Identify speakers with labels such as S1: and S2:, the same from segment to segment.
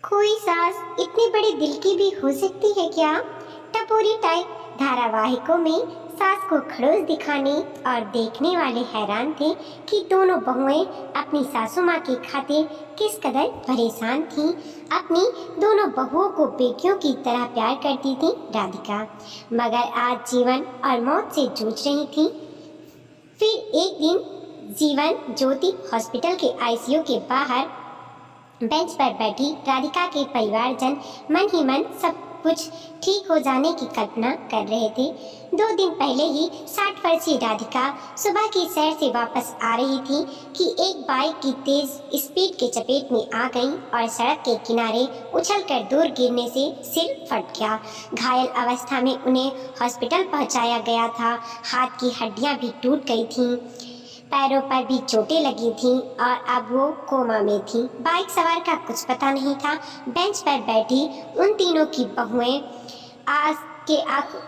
S1: कोई सास इतने बड़े दिल की भी हो सकती है क्या? टपोरी टाइप धारावाहिकों में सास को खड़ूस दिखाने और देखने वाले हैरान थे कि दोनों बहुएं अपनी सासू माँ की खातिर किस कदर परेशान थीं। अपनी दोनों बहुओं को बेटियों की तरह प्यार करती थी राधिका, मगर आज जीवन और मौत से जूझ रही थी। फिर एक दिन जीवन ज्योति हॉस्पिटल के आईसीयू के बाहर बेंच पर बैठी राधिका के परिवारजन मन ही मन सब कुछ ठीक हो जाने की कल्पना कर रहे थे। 2 दिन पहले ही 60 वर्षीय राधिका सुबह की सैर से वापस आ रही थी कि एक बाइक की तेज स्पीड के चपेट में आ गई और सड़क के किनारे उछलकर दूर गिरने से सिर फट गया। घायल अवस्था में उन्हें हॉस्पिटल पहुंचाया गया था। हाथ की हड्डियां भी टूट गई थीं, पैरों पर भी चोटें लगी थीं और अब वो कोमा में थी। बाइक सवार का कुछ पता नहीं था। बेंच पर बैठी उन तीनों की बहुएं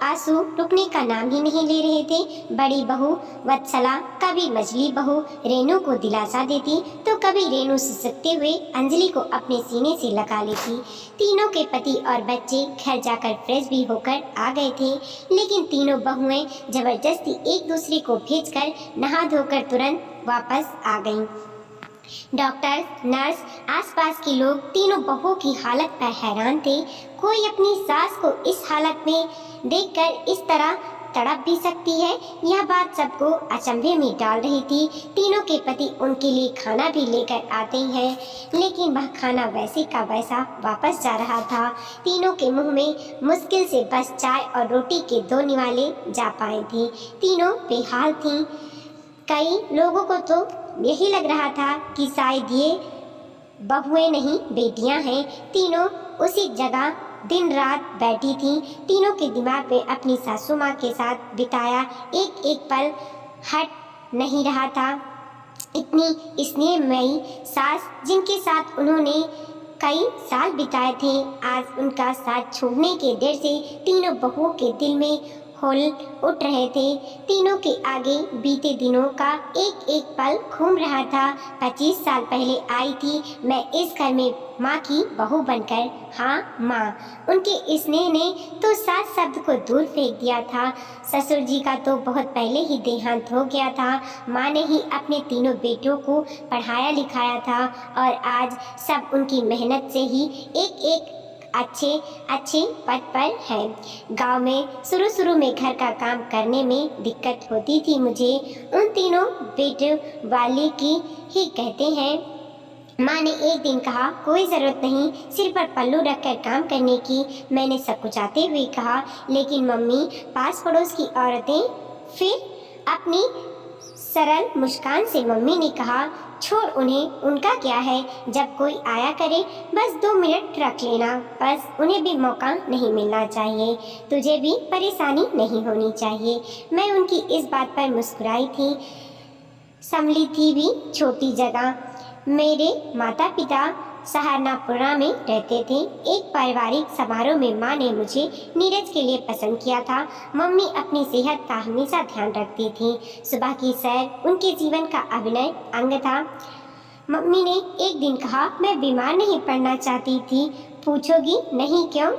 S1: आंसू रुकने का नाम ही नहीं ले रहे थे। बड़ी बहू वत्सला कभी मझली बहू रेनू को दिलासा देती तो कभी रेनू सिसकते हुए अंजलि को अपने सीने से लगा लेती। तीनों के पति और बच्चे घर जाकर फ्रेश भी होकर आ गए थे, लेकिन तीनों बहुएं जबरदस्ती एक दूसरे को भेजकर नहा धोकर तुरंत वापस आ गईं। डॉक्टर, नर्स, आसपास के लोग तीनों बहुओं की हालत पर हैरान थे। कोई अपनी सास को इस हालत में देखकर इस तरह तड़प भी सकती है, यह बात सबको अचंभे में डाल रही थी। तीनों के पति उनके लिए खाना भी लेकर आते हैं, लेकिन वह खाना वैसे का वैसा वापस जा रहा था। तीनों के मुंह में मुश्किल से बस चाय और रोटी के 2 निवाले जा पाए थे। तीनों बेहाल थीं। कई लोगों को तो यही लग रहा था कि शायद ये बहुएं नहीं बेटियां हैं। तीनों उसी जगह दिन रात बैठी थीं। तीनों के दिमाग में अपनी सासू माँ के साथ बिताया एक एक पल हट नहीं रहा था। इतनी स्नेहमयी सास जिनके साथ उन्होंने कई साल बिताए थे, आज उनका साथ छोड़ने के डर से तीनों बहुओं के दिल में होल उठ रहे थे। तीनों के आगे बीते दिनों का एक एक पल घूम रहा था। 25 साल पहले आई थी मैं इस घर में माँ की बहू बनकर। हाँ माँ, उनके स्नेह ने तो सास शब्द को दूर फेंक दिया था। ससुर जी का तो बहुत पहले ही देहांत हो गया था। माँ ने ही अपने तीनों बेटों को पढ़ाया लिखाया था और आज सब उनकी मेहनत से ही एक एक अच्छे पद पर है। गांव में शुरू में घर का काम करने में दिक्कत होती थी मुझे। उन तीनों बेटों वाले की ही कहते हैं। माँ ने एक दिन कहा, कोई ज़रूरत नहीं सिर पर पल्लू रखकर काम करने की। मैंने सकुचाते हुए कहा, लेकिन मम्मी, पास पड़ोस की औरतें। फिर अपनी सरल मुस्कान से मम्मी ने कहा, छोड़ उन्हें, उनका क्या है, जब कोई आया करे बस 2 मिनट रख लेना, बस उन्हें भी मौका नहीं मिलना चाहिए, तुझे भी परेशानी नहीं होनी चाहिए। मैं उनकी इस बात पर मुस्कुराई थी। संभली थी भी छोटी जगह। मेरे माता पिता सहारनपुरा में रहते थे। एक पारिवारिक समारोह में माँ ने मुझे नीरज के लिए पसंद किया था। मम्मी अपनी सेहत का हमेशा ध्यान रखती थी। सुबह की सैर उनके जीवन का अभिनय अंग था। मम्मी ने एक दिन कहा, मैं बीमार नहीं पड़ना चाहती थी। पूछोगी नहीं क्यों?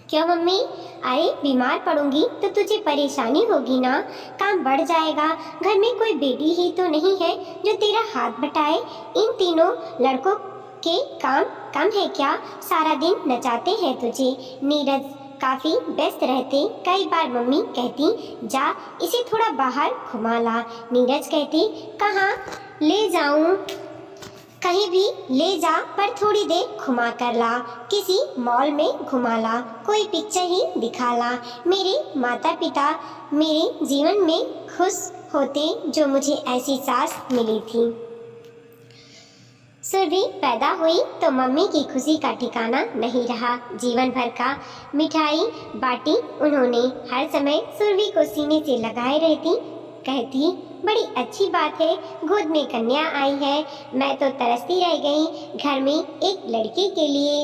S1: क्यों मम्मी? अरे बीमार पड़ूंगी तो तुझे परेशानी होगी ना, काम बढ़ जाएगा। घर में कोई बेटी ही तो नहीं है जो तेरा हाथ बटाए। इन तीनों लड़कों के काम कम है क्या? सारा दिन नचाते हैं तुझे। नीरज काफी व्यस्त रहते। कई बार मम्मी कहती, जा इसे थोड़ा बाहर घुमा ला। नीरज कहती, कहाँ ले जाऊं? कहीं भी ले जा, पर थोड़ी देर घुमा कर ला, किसी मॉल में घुमा ला, कोई पिक्चर ही दिखा ला। मेरे माता पिता मेरे जीवन में खुश होते जो मुझे ऐसी सास मिली थी। सुरभि पैदा हुई तो मम्मी की खुशी का ठिकाना नहीं रहा। जीवन भर का मिठाई बांटी उन्होंने। हर समय सुरभि को सीने से लगाए रहती। कहती, बड़ी अच्छी बात है, गोद में कन्या आई है। मैं तो तरसती रह गई घर में एक लड़के के लिए।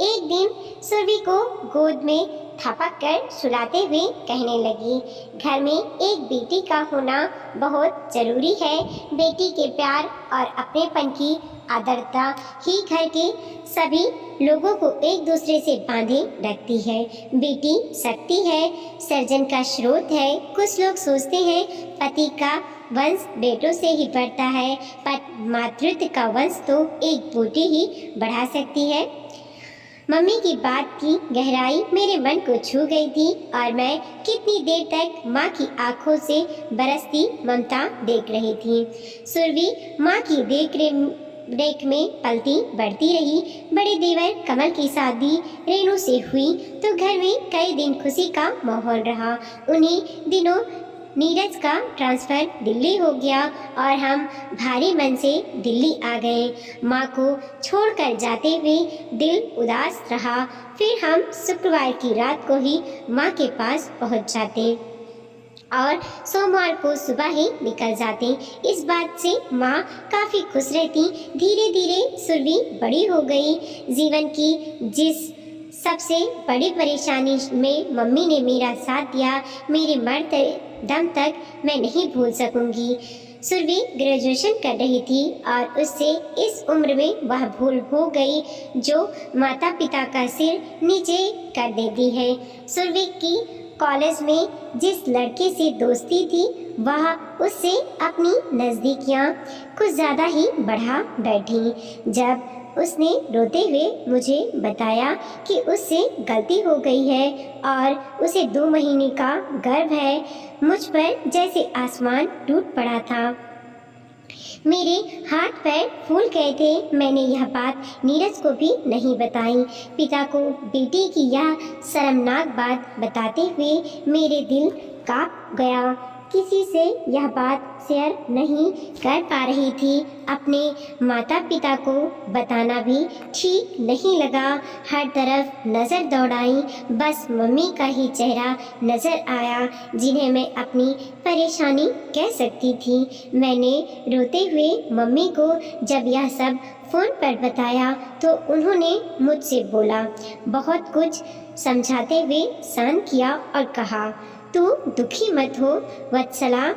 S1: एक दिन सुरभि को गोद में थपक कर सुलाते हुए कहने लगी, घर में एक बेटी का होना बहुत जरूरी है। बेटी के प्यार और अपनेपन की आदरता ही घर के सभी लोगों को एक दूसरे से बांधे रखती है। बेटी शक्ति है, सर्जन का स्रोत है। कुछ लोग सोचते हैं पति का वंश बेटों से ही बढ़ता है, पर मातृत्व का वंश तो एक बेटी ही बढ़ा सकती है। मम्मी की बात की गहराई मेरे मन को छू गई थी और मैं कितनी देर तक माँ की आंखों से बरसती ममता देख रही थी। सुरभि माँ की देख में पलती बढ़ती रही। बड़े देवर कमल की शादी रेणु से हुई तो घर में कई दिन खुशी का माहौल रहा। उन्हीं दिनों नीरज का ट्रांसफ़र दिल्ली हो गया और हम भारी मन से दिल्ली आ गए। माँ को छोड़कर जाते हुए दिल उदास रहा। फिर हम शुक्रवार की रात को ही माँ के पास पहुँच जाते और सोमवार को सुबह ही निकल जाते। इस बात से माँ काफ़ी खुश रहती। धीरे धीरे सुरभि बड़ी हो गई। जीवन की जिस सबसे बड़ी परेशानी में मम्मी ने मेरा साथ दिया, मेरे मरते दम तक मैं नहीं भूल सकूंगी। सुरभि ग्रेजुएशन कर रही थी और उससे इस उम्र में वह भूल हो गई जो माता पिता का सिर नीचे कर देती है। सुरभि की कॉलेज में जिस लड़के से दोस्ती थी वह उससे अपनी नज़दीकियाँ कुछ ज़्यादा ही बढ़ा बैठी। जब उसने रोते हुए मुझे बताया कि उससे गलती हो गई है और उसे 2 महीने का गर्भ है, मुझ पर जैसे आसमान टूट पड़ा था। मेरे हाथ पैर फूल गए थे। मैंने यह बात नीरज को भी नहीं बताई। पिता को बेटी की यह शर्मनाक बात बताते हुए मेरे दिल कांप गया। किसी से यह बात शेयर नहीं कर पा रही थी। अपने माता पिता को बताना भी ठीक नहीं लगा। हर तरफ नज़र दौड़ाई, बस मम्मी का ही चेहरा नज़र आया जिन्हें मैं अपनी परेशानी कह सकती थी। मैंने रोते हुए मम्मी को जब यह सब फ़ोन पर बताया तो उन्होंने मुझसे बोला, बहुत कुछ समझाते हुए शांत किया और कहा, तू दुखी मत हो वत्सला,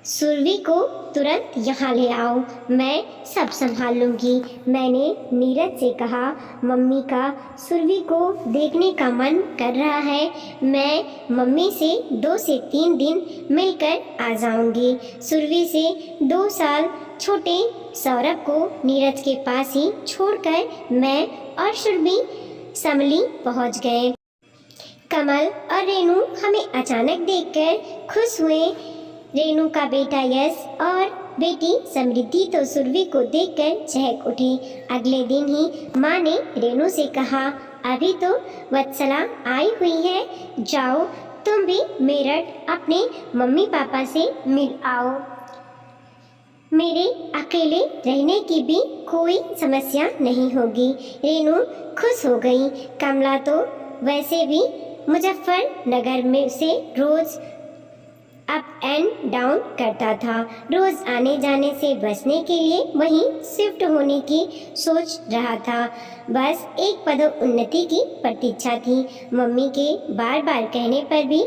S1: सुरभि को तुरंत यहाँ ले आओ, मैं सब संभाल लूँगी। मैंने नीरज से कहा, मम्मी का सुरभि को देखने का मन कर रहा है। मैं मम्मी से 2 से 3 दिन मिलकर आ जाऊँगी। सुरभि से 2 साल छोटे सौरभ को नीरज के पास ही छोड़कर मैं और सुरभि समली पहुँच गए। कमल और रेणु हमें अचानक देखकर खुश हुए। रेणु का बेटा यश और बेटी समृद्धि तो सुरभि को देखकर चहक उठी। अगले दिन ही माँ ने रेणु से कहा, अभी तो वत्सला आई हुई है, जाओ तुम भी मेरठ अपने मम्मी पापा से मिल आओ। मेरे अकेले रहने की भी कोई समस्या नहीं होगी। रेणु खुश हो गई। कमला तो वैसे भी मुजफ्फरनगर में से रोज अप एंड डाउन करता था। रोज आने जाने से बचने के लिए वहीं शिफ्ट होने की सोच रहा था। बस एक पदोन्नति की प्रतीक्षा थी। मम्मी के बार बार कहने पर भी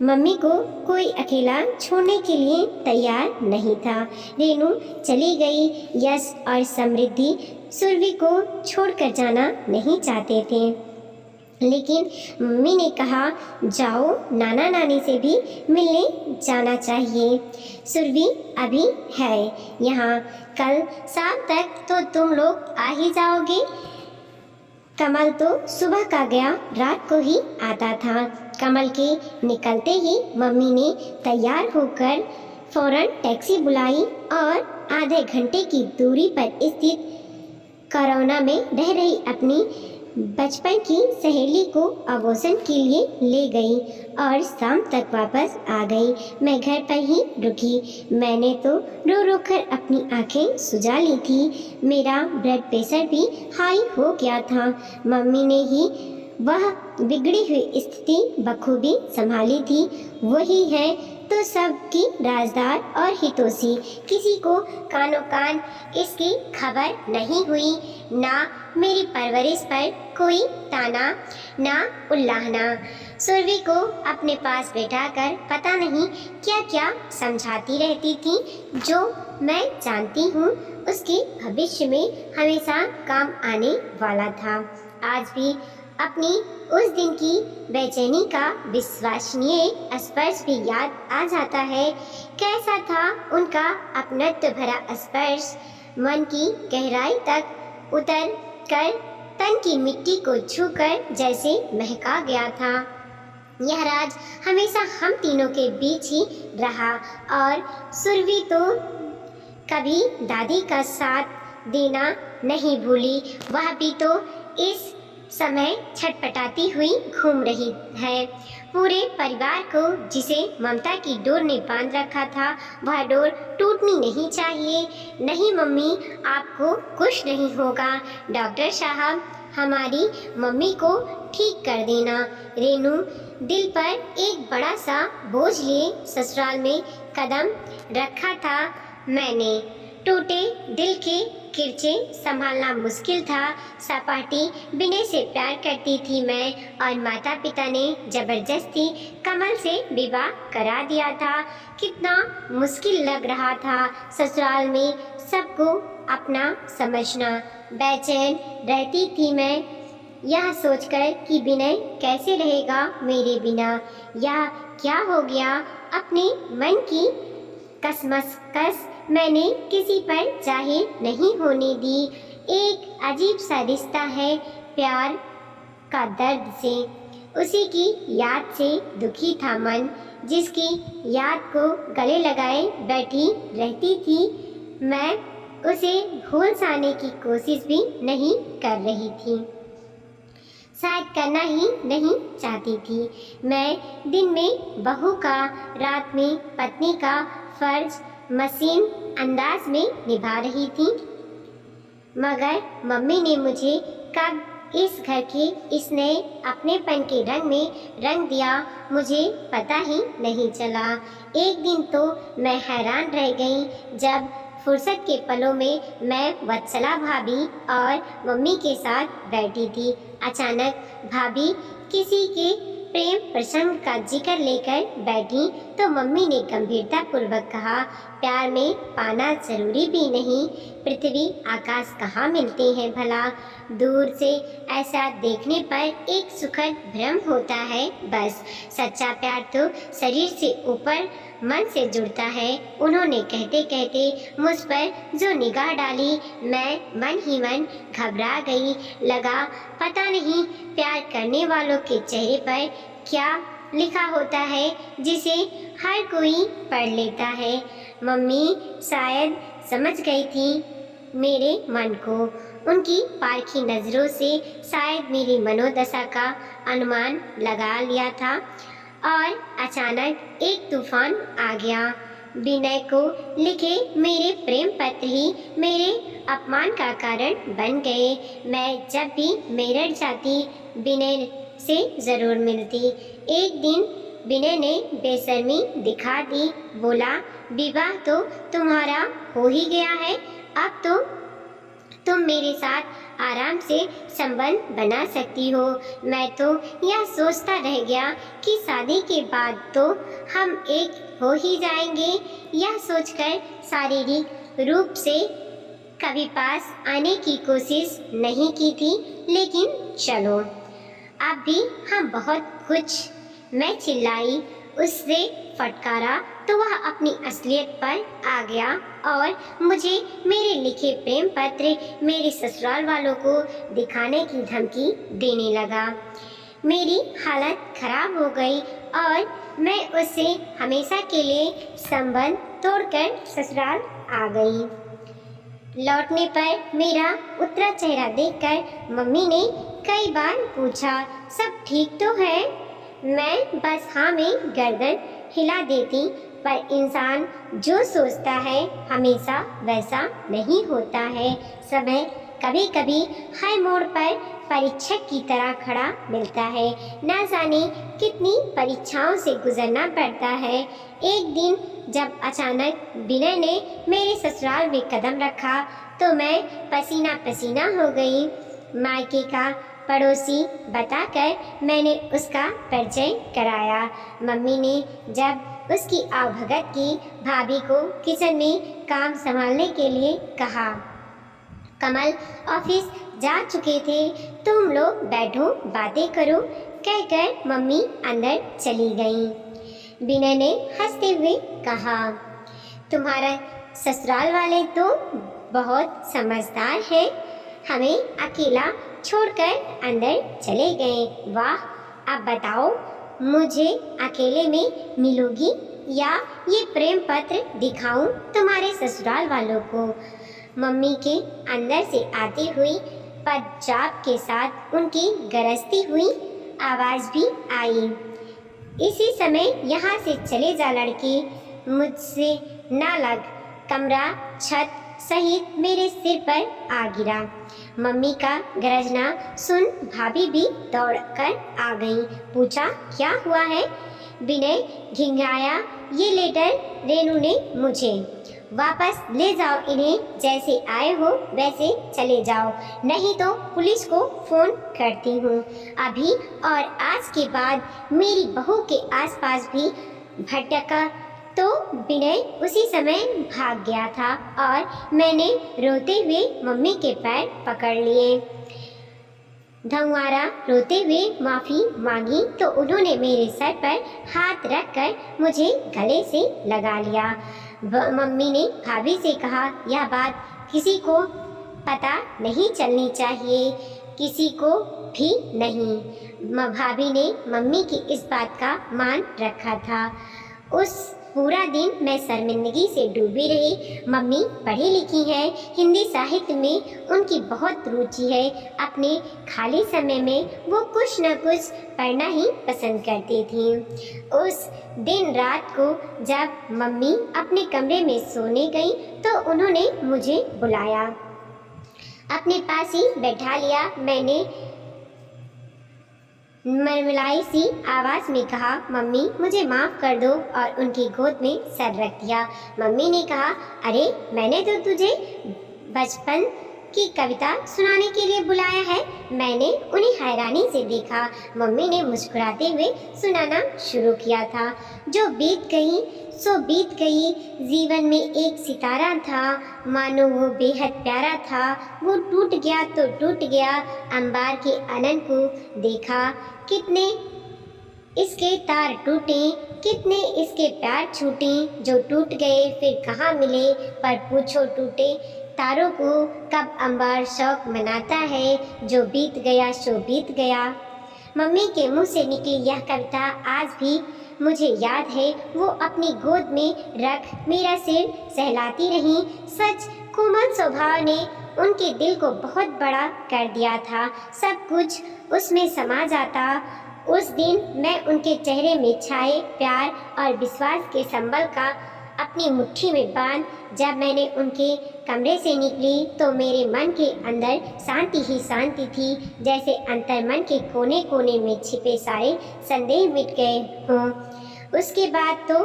S1: मम्मी को कोई अकेला छोड़ने के लिए तैयार नहीं था। रेणु चली गई। यश और समृद्धि सुरभि को छोड़कर जाना नहीं चाहते थे, लेकिन मम्मी ने कहा, जाओ नाना नानी से भी मिलने जाना चाहिए। सुरभि अभी है यहाँ, कल शाम तक तो तुम लोग आ ही जाओगे। कमल तो सुबह का गया रात को ही आता था। कमल के निकलते ही मम्मी ने तैयार होकर फौरन टैक्सी बुलाई और आधे घंटे की दूरी पर स्थित कोरोना में रह रही अपनी बचपन की सहेली को आभूषण के लिए ले गई और शाम तक वापस आ गई। मैं घर पर ही रुकी। मैंने तो रो रो कर अपनी आंखें सुजा ली थी। मेरा ब्लड प्रेशर भी हाई हो गया था। मम्मी ने ही वह बिगड़ी हुई स्थिति बखूबी संभाली थी। वही है तो सबकी राजदार और हितोषी। किसी को कानो कान इसकी खबर नहीं हुई। ना मेरी परवरिश पर कोई ताना ना उल्लाहना। सुरभि को अपने पास बैठाकर पता नहीं क्या क्या समझाती रहती थी। जो मैं जानती हूँ उसके भविष्य में हमेशा काम आने वाला था। आज भी अपनी उस दिन की बेचैनी का विश्वसनीय स्पर्श भी याद आ जाता है। कैसा था उनका अपनत्व भरा स्पर्श, मन की गहराई तक उतर कर तन की मिट्टी को छूकर जैसे महका गया था। यह राज हमेशा हम तीनों के बीच ही रहा और सुरभि तो कभी दादी का साथ देना नहीं भूली। वह भी तो इस समय छटपटाती हुई घूम रही है। पूरे परिवार को जिसे ममता की डोर ने बांध रखा था, वह डोर टूटनी नहीं चाहिए। नहीं मम्मी, आपको कुछ नहीं होगा। डॉक्टर साहब, हमारी मम्मी को ठीक कर देना। रेनू दिल पर एक बड़ा सा बोझ लिए ससुराल में कदम रखा था मैंने। टूटे दिल के किरचे संभालना मुश्किल था। सपाटी विनय से प्यार करती थी मैं, और माता पिता ने जबरदस्ती कमल से विवाह करा दिया था। कितना मुश्किल लग रहा था ससुराल में सबको अपना समझना। बेचैन रहती थी मैं यह सोचकर कि विनय कैसे रहेगा मेरे बिना। यह क्या हो गया, अपने मन की कसमकस मैंने किसी पर जाहिर नहीं होने दी। एक अजीब सा रिश्ता है प्यार का दर्द से। उसी की याद से दुखी था मन, जिसकी याद को गले लगाए बैठी रहती थी मैं। उसे भूल जाने की कोशिश भी नहीं कर रही थी, शायद करना ही नहीं चाहती थी। मैं दिन में बहू का, रात में पत्नी का फर्ज मशीन अंदाज में निभा रही थी। मगर मम्मी ने मुझे कब इस घर के इस नए अपनेपन के रंग में रंग दिया, मुझे पता ही नहीं चला। एक दिन तो मैं हैरान रह गई जब फुर्सत के पलों में मैं वत्सला भाभी और मम्मी के साथ बैठी थी। अचानक भाभी किसी के प्रेम प्रसंग का जिक्र लेकर बैठी तो मम्मी ने गंभीरतापूर्वक कहा, प्यार में पाना जरूरी भी नहीं। पृथ्वी आकाश कहाँ मिलते हैं भला। दूर से ऐसा देखने पर एक सुखद भ्रम होता है बस। सच्चा प्यार तो शरीर से ऊपर मन से जुड़ता है। उन्होंने कहते कहते मुझ पर जो निगाह डाली, मैं मन ही मन घबरा गई। लगा पता नहीं प्यार करने वालों के चेहरे पर क्या लिखा होता है जिसे हर कोई पढ़ लेता है। मम्मी शायद समझ गई थी मेरे मन को। उनकी पारखी नज़रों से शायद मेरी मनोदशा का अनुमान लगा लिया था। और अचानक एक तूफान आ गया। विनय को लिखे मेरे प्रेम पत्र ही मेरे अपमान का कारण बन गए। मैं जब भी मेरठ जाती विनय से ज़रूर मिलती। एक दिन विनय ने बेशर्मी दिखा दी, बोला, विवाह तो तुम्हारा हो ही गया है, अब तो तुम मेरे साथ आराम से संबंध बना सकती हो। मैं तो यह सोचता रह गया कि शादी के बाद तो हम एक हो ही जाएंगे। यह सोचकर शारीरिक रूप से कभी पास आने की कोशिश नहीं की थी, लेकिन चलो अब भी हम बहुत कुछ। मैं चिल्लाई, उससे फटकारा तो वह अपनी असलियत पर आ गया और मुझे मेरे लिखे प्रेम पत्र मेरे ससुराल वालों को दिखाने की धमकी देने लगा। मेरी हालत खराब हो गई और मैं उससे हमेशा के लिए संबंध तोड़कर ससुराल आ गई। लौटने पर मेरा उतरा चेहरा देखकर मम्मी ने कई बार पूछा, सब ठीक तो है? मैं बस हाँ में गर्दन हिला देती, पर इंसान जो सोचता है हमेशा वैसा नहीं होता है। समय कभी कभी हर मोड़ पर परीक्षक की तरह खड़ा मिलता है। न जाने कितनी परीक्षाओं से गुजरना पड़ता है। एक दिन जब अचानक विनय ने मेरे ससुराल में कदम रखा तो मैं पसीना पसीना हो गई। मायके का पड़ोसी बताकर मैंने उसका परिचय कराया। मम्मी ने जब उसकी आवभगत की। भाभी को किचन में काम संभालने के लिए कहा। कमल ऑफिस जा चुके थे। तुम लोग बैठो बातें करो कहकर मम्मी अंदर चली गईं। विनय ने हंसते हुए कहा, तुम्हारा ससुराल वाले तो बहुत समझदार हैं, हमें अकेला छोड़कर अंदर चले गए। वाह, अब बताओ मुझे अकेले में मिलोगी या ये प्रेम पत्र दिखाऊं तुम्हारे ससुराल वालों को? मम्मी के अंदर से आती हुई पंजाब के साथ उनकी गरजती हुई आवाज़ भी आई। इसी समय यहाँ से चले जा लड़के, मुझसे ना लग। कमरा छत सहित मेरे सिर पर आ गिरा। मम्मी का गरजना सुन भाभी भी दौड़कर आ गई। पूछा, क्या हुआ है? विनय घिंघाया, ये लेटर रेनू ने मुझे। वापस ले जाओ इन्हें, जैसे आए हो वैसे चले जाओ, नहीं तो पुलिस को फोन करती हूँ। अभी और आज के बाद मेरी बहू के आसपास भी भटका तो विनय उसी समय भाग गया था और मैंने रोते हुए मम्मी के पैर पकड़ लिए। धंवारा रोते हुए माफ़ी मांगी तो उन्होंने मेरे सर पर हाथ रखकर मुझे गले से लगा लिया। मम्मी ने भाभी से कहा, यह बात किसी को पता नहीं चलनी चाहिए, किसी को भी नहीं। भाभी ने मम्मी की इस बात का मान रखा था। उस पूरा दिन मैं शर्मिंदगी से डूबी रही। मम्मी पढ़ी लिखी है, हिंदी साहित्य में उनकी बहुत रुचि है। अपने खाली समय में वो कुछ न कुछ पढ़ना ही पसंद करती थी। उस दिन रात को जब मम्मी अपने कमरे में सोने गई तो उन्होंने मुझे बुलाया, अपने पास ही बैठा लिया। मैंने मरमलाई सी आवाज़ में कहा, मम्मी मुझे माफ़ कर दो, और उनकी गोद में सर रख दिया। मम्मी ने कहा, अरे मैंने तो तुझे बचपन की कविता सुनाने के लिए बुलाया है। मैंने उन्हें हैरानी से देखा। मम्मी ने मुस्कुराते हुए सुनाना शुरू किया था। जो बीत गई सो बीत गई, जीवन में एक सितारा था, मानो वो बेहद प्यारा था। वो टूट गया तो टूट गया, अंबार के अनन को देखा, कितने इसके तार टूटे, कितने इसके प्यार छूटे। जो टूट गए फिर कहाँ मिले, पर पूछो टूटे तारों को कब अंबार शौक मनाता है। जो बीत गया सो बीत गया। मम्मी के मुंह से निकली यह कविता आज भी मुझे याद है। वो अपनी गोद में रख मेरा सिर सहलाती रहीं। सच कोमल स्वभाव ने उनके दिल को बहुत बड़ा कर दिया था। सब कुछ उसमें समा जाता। उस दिन मैं उनके चेहरे में छाए प्यार और विश्वास के संबल का अपनी मुट्ठी में बांध जब मैंने उनके कमरे से निकली तो मेरे मन के अंदर शांति ही शांति थी, जैसे अंतर्मन के कोने कोने में छिपे सारे संदेह मिट गए हों। उसके बाद तो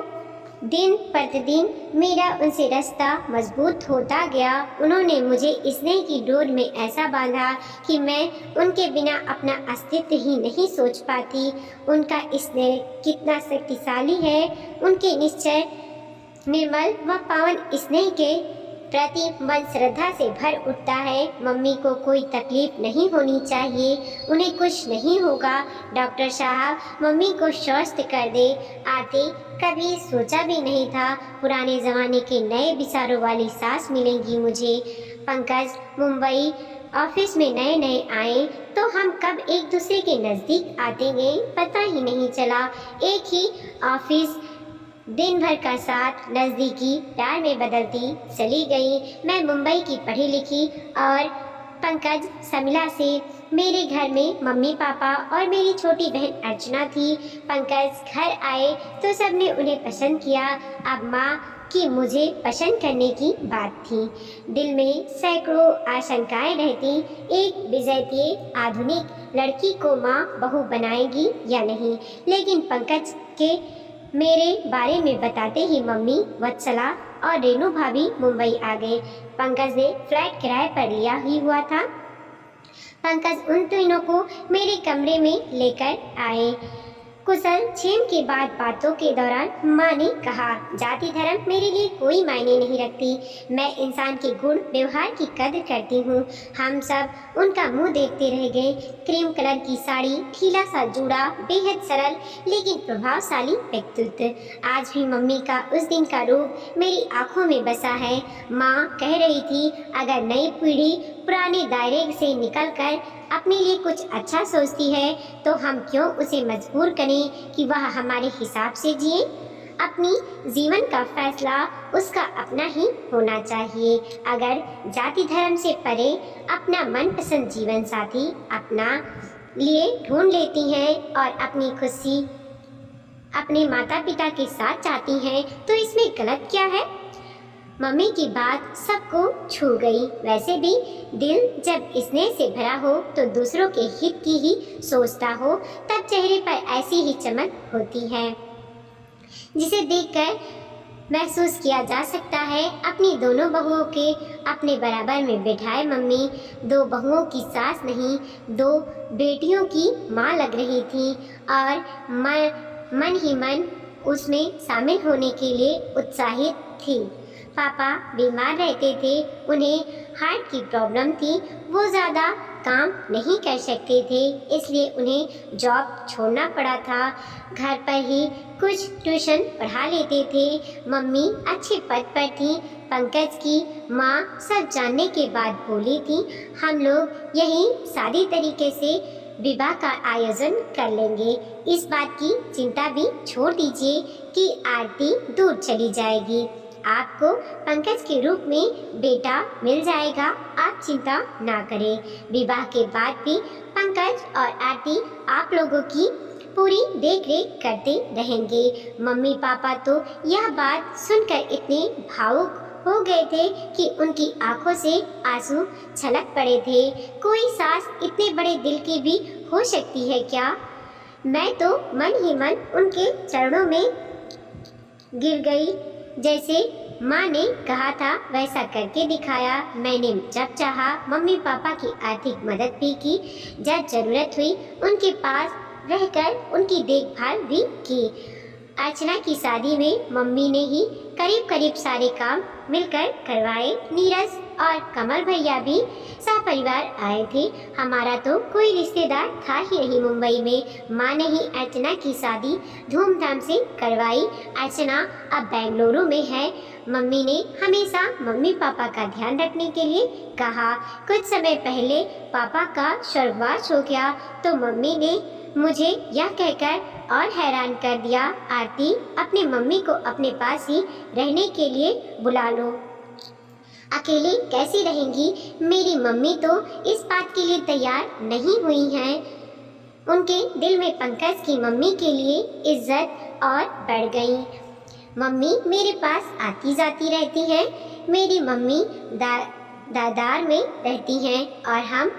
S1: दिन प्रतिदिन मेरा उनसे रास्ता मजबूत होता गया। उन्होंने मुझे स्नेह की डोर में ऐसा बांधा कि मैं उनके बिना अपना अस्तित्व ही नहीं सोच पाती। उनका स्नेह कितना शक्तिशाली है। उनके निश्चय निर्मल व पावन स्नेह के प्रति मन श्रद्धा से भर उठता है। मम्मी को कोई तकलीफ नहीं होनी चाहिए, उन्हें कुछ नहीं होगा। डॉक्टर साहब मम्मी को स्वस्थ कर दे आते कभी सोचा भी नहीं था। पुराने ज़माने के नए विचारों वाली सास मिलेंगी मुझे। पंकज मुंबई ऑफिस में नए नए आए तो हम कब एक दूसरे के नज़दीक आते गए पता ही नहीं चला। एक ही ऑफिस दिन भर का साथ नज़दीकी प्यार में बदलती चली गई। मैं मुंबई की पढ़ी लिखी और पंकज समिला से। मेरे घर में मम्मी पापा और मेरी छोटी बहन अर्चना थी। पंकज घर आए तो सबने उन्हें पसंद किया। अब माँ की मुझे पसंद करने की बात थी। दिल में सैकड़ों आशंकाएं रहती। एक विजयती आधुनिक लड़की को माँ बहू बनाएगी या नहीं, लेकिन पंकज के मेरे बारे में बताते ही मम्मी, वत्सला और रेनू भाभी मुंबई आ गए। पंकज ने फ्लैट किराए पर लिया ही हुआ था। पंकज उन तीनों को मेरे कमरे में लेकर आए। कुशल क्षेम के बाद बातों के दौरान माँ ने कहा, जाति धर्म मेरे लिए कोई मायने नहीं रखती। मैं इंसान के गुण व्यवहार की कदर करती हूँ। हम सब उनका मुंह देखते रह गए। क्रीम कलर की साड़ी, ढीला सा जूड़ा, बेहद सरल लेकिन प्रभावशाली व्यक्तित्व। आज भी मम्मी का उस दिन का रूप मेरी आंखों में बसा है। माँ कह रही थी, अगर नई पीढ़ी पुराने दायरे से निकलकर अपने लिए कुछ अच्छा सोचती है तो हम क्यों उसे मजबूर करें कि वह हमारे हिसाब से जिए। अपनी जीवन का फैसला उसका अपना ही होना चाहिए। अगर जाति धर्म से परे अपना मनपसंद जीवन साथी अपना लिए ढूंढ लेती हैं और अपनी खुशी अपने माता पिता के साथ चाहती हैं तो इसमें गलत क्या है। मम्मी की बात सबको छू गई। वैसे भी दिल जब स्नेह से भरा हो तो दूसरों के हित की ही सोचता हो, तब चेहरे पर ऐसी ही चमक होती है जिसे देखकर महसूस किया जा सकता है। अपनी दोनों बहुओं के अपने बराबर में बिठाए मम्मी दो बहुओं की सास नहीं, दो बेटियों की माँ लग रही थी और मन ही मन उसमें शामिल होने के लिए उत्साहित थी। पापा बीमार रहते थे, उन्हें हार्ट की प्रॉब्लम थी, वो ज़्यादा काम नहीं कर सकते थे, इसलिए उन्हें जॉब छोड़ना पड़ा था। घर पर ही कुछ ट्यूशन पढ़ा लेते थे। मम्मी अच्छे पद पर थी। पंकज की माँ सब जानने के बाद बोली थी, हम लोग यही सादी तरीके से विवाह का आयोजन कर लेंगे। इस बात की चिंता भी छोड़ दीजिए कि आरती दूर चली जाएगी। आपको पंकज के रूप में बेटा मिल जाएगा, आप चिंता ना करें। विवाह के बाद भी पंकज और आरती आप लोगों की पूरी देख रेख करते रहेंगे। मम्मी पापा तो यह बात सुनकर इतने भावुक हो गए थे कि उनकी आंखों से आंसू छलक पड़े थे। कोई सास इतने बड़े दिल की भी हो सकती है क्या। मैं तो मन ही मन उनके चरणों में गिर गई। जैसे माँ ने कहा था वैसा करके दिखाया। मैंने जब चाहा मम्मी पापा की आर्थिक मदद भी की, जब जरूरत हुई उनके पास रहकर उनकी देखभाल भी की। अर्चना की शादी में मम्मी ने ही करीब करीब सारे काम मिलकर करवाए। नीरज और कमल भैया भी सपरिवार आए थे। हमारा तो कोई रिश्तेदार था ही नहीं मुंबई में। माँ ने ही अर्चना की शादी धूमधाम से करवाई। अर्चना अब बेंगलुरु में है। मम्मी ने हमेशा मम्मी पापा का ध्यान रखने के लिए कहा। कुछ समय पहले पापा का स्वर्गवास हो गया तो मम्मी ने मुझे यह कहकर और हैरान कर दिया, आरती अपनी मम्मी को अपने पास ही रहने के लिए बुला लो। अकेले कैसी रहेंगी। मेरी मम्मी तो इस बात के लिए तैयार नहीं हुई हैं। उनके दिल में पंकज की मम्मी के लिए इज्जत और बढ़ गई। मम्मी मेरे पास आती जाती रहती है। मेरी मम्मी दादार में रहती हैं और हम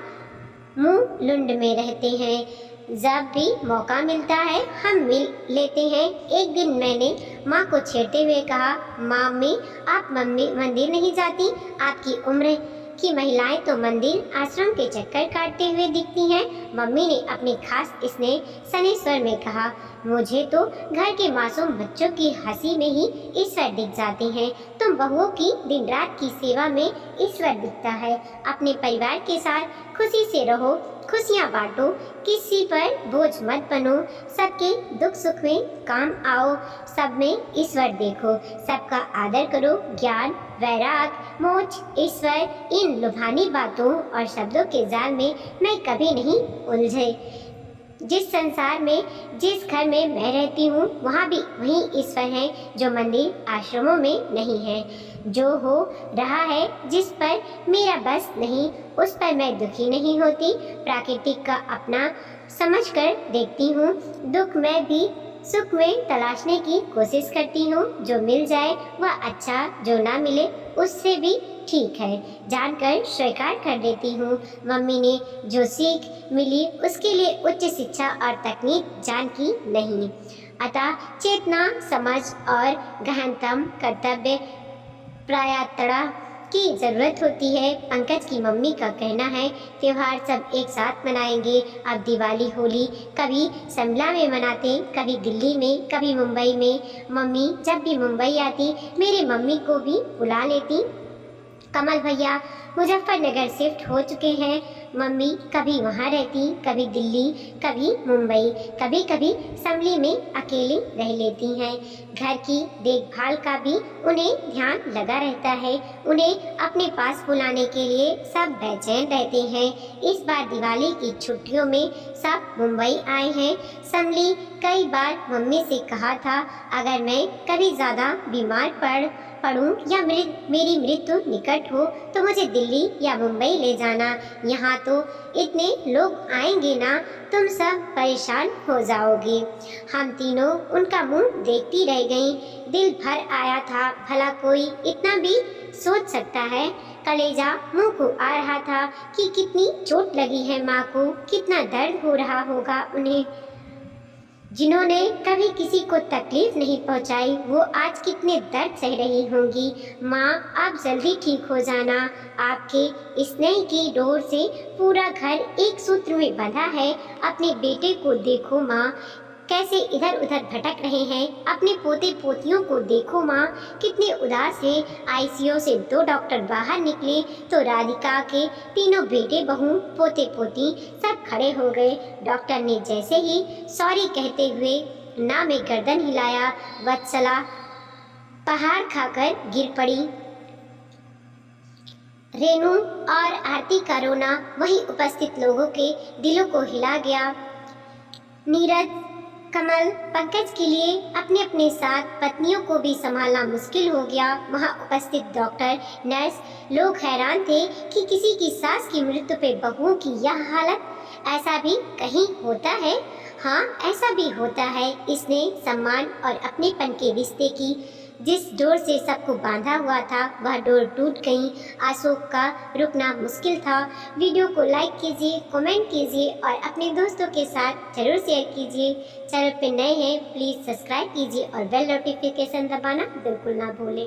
S1: मुंह लुंड में रहते हैं। जब भी मौका मिलता है हम मिल लेते हैं। एक दिन मैंने माँ को छेड़ते हुए कहा, मम्मी आप मंदिर नहीं जाती। आपकी उम्र की महिलाएं तो मंदिर आश्रम के चक्कर काटते हुए दिखती हैं। मम्मी ने अपने खास स्नेह सने स्वर में कहा, मुझे तो घर के मासूम बच्चों की हंसी में ही ईश्वर दिख जाते हैं। तुम बहुओं की दिन रात की सेवा में ईश्वर दिखता है। अपने परिवार के साथ खुशी से रहो, खुशियाँ बांटो, किसी पर बोझ मत बनो, सबके दुख सुख में काम आओ, सब में ईश्वर देखो, सबका आदर करो। ज्ञान, वैराग, मोक्ष, ईश्वर, इन लुभानी बातों और शब्दों के जाल में मैं कभी नहीं उलझे। जिस संसार में, जिस घर में मैं रहती हूँ वहाँ भी वही ईश्वर है जो मंदिर आश्रमों में नहीं है। जो हो रहा है जिस पर मेरा बस नहीं, उस पर मैं दुखी नहीं होती। प्राकृतिक का अपना समझकर देखती हूँ। दुख में भी सुख में तलाशने की कोशिश करती हूँ। जो मिल जाए वह अच्छा, जो ना मिले उससे भी ठीक है जानकर स्वीकार कर लेती हूँ। मम्मी ने जो सीख मिली उसके लिए उच्च शिक्षा और तकनीक जान की नहीं, अतः चेतना, समझ और गहनतम कर्तव्य प्रयातड़ा की ज़रूरत होती है। पंकज की मम्मी का कहना है त्योहार सब एक साथ मनाएंगे। अब दिवाली होली कभी शिमला में मनाते, कभी दिल्ली में, कभी मुंबई में। मम्मी जब भी मुंबई आती मेरे मम्मी को भी बुला लेती। कमल भैया मुजफ्फरनगर शिफ्ट हो चुके हैं। मम्मी कभी वहाँ रहती, कभी दिल्ली, कभी मुंबई, कभी कभी शिमला में अकेली रह लेती हैं। घर की देखभाल का भी उन्हें ध्यान लगा रहता है। उन्हें अपने पास बुलाने के लिए सब बेचैन रहते हैं। इस बार दिवाली की छुट्टियों में सब मुंबई आए हैं। शिमला कई बार मम्मी से कहा था अगर मैं कभी ज़्यादा बीमार पड़ूं या मेरी मृत्यु निकट हो तो मुझे दिल्ली या मुंबई ले जाना। यहाँ तो इतने लोग आएंगे ना, तुम सब परेशान हो जाओगे। हम तीनों उनका मुंह देखती रह गईं। दिल भर आया था, भला कोई इतना भी सोच सकता है। कलेजा मुंह को आ रहा था कि कितनी चोट लगी है माँ को, कितना दर्द हो रहा होगा उन्हें। जिन्होंने कभी किसी को तकलीफ नहीं पहुंचाई वो आज कितने दर्द सह रही होंगी। माँ आप जल्दी ठीक हो जाना। आपके स्नेह की डोर से पूरा घर एक सूत्र में बंधा है। अपने बेटे को देखो माँ, कैसे इधर उधर भटक रहे हैं। अपने पोते पोतियों को देखो माँ, कितने उदास हैं। आईसीयू से 2 डॉक्टर बाहर निकले तो राधिका के तीनों बेटे बहू पोते पोती सब खड़े हो गए। डॉक्टर ने जैसे ही सॉरी कहते हुए ना में गर्दन हिलाया, वत्सला पहाड़ खाकर गिर पड़ी। रेनू और आरती का रोना वहीं उपस्थित लोगों के दिलों को हिला गया। नीरज, कमल, पंकज के लिए अपने अपने साथ पत्नियों को भी संभालना मुश्किल हो गया। वहां उपस्थित डॉक्टर, नर्स लोग हैरान थे कि किसी की सास की मृत्यु पे बहुओं की यह हालत। ऐसा भी कहीं होता है? हाँ, ऐसा भी होता है। इसने सम्मान और अपनेपन के रिश्ते की जिस डोर से सबको बांधा हुआ था वह डोर टूट गई। अशोक का रुकना मुश्किल था। वीडियो को लाइक कीजिए, कमेंट कीजिए और अपने दोस्तों के साथ जरूर शेयर कीजिए। चैनल पे नए हैं प्लीज़ सब्सक्राइब कीजिए और बेल नोटिफिकेशन दबाना बिल्कुल ना भूलें।